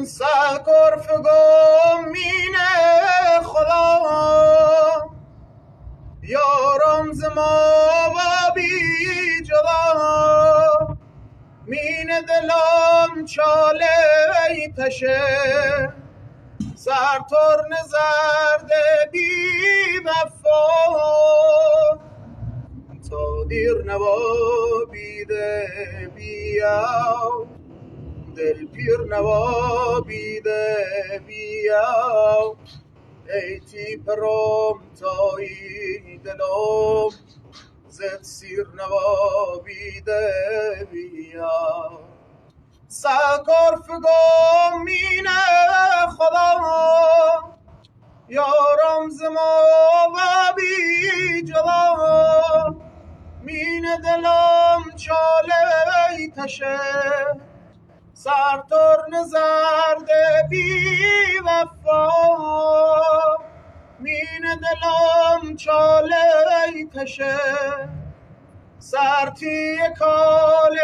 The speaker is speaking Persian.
سرکرف گمین خدا یارم ز ما و بی جدا مین دلم چاله تشه سرترن زرد بی وفا تا دیر نوابیده بیاو دل پیر نوابیده بیاو ای تی پرم تایی دلم زد سیر نوابیده بیاو سرکرف گمینه خدا یارم ز ما و بی جدا مین دلم چاله تشه سرترن زرد بی وفا مین دلم چاله تشه سرتی کال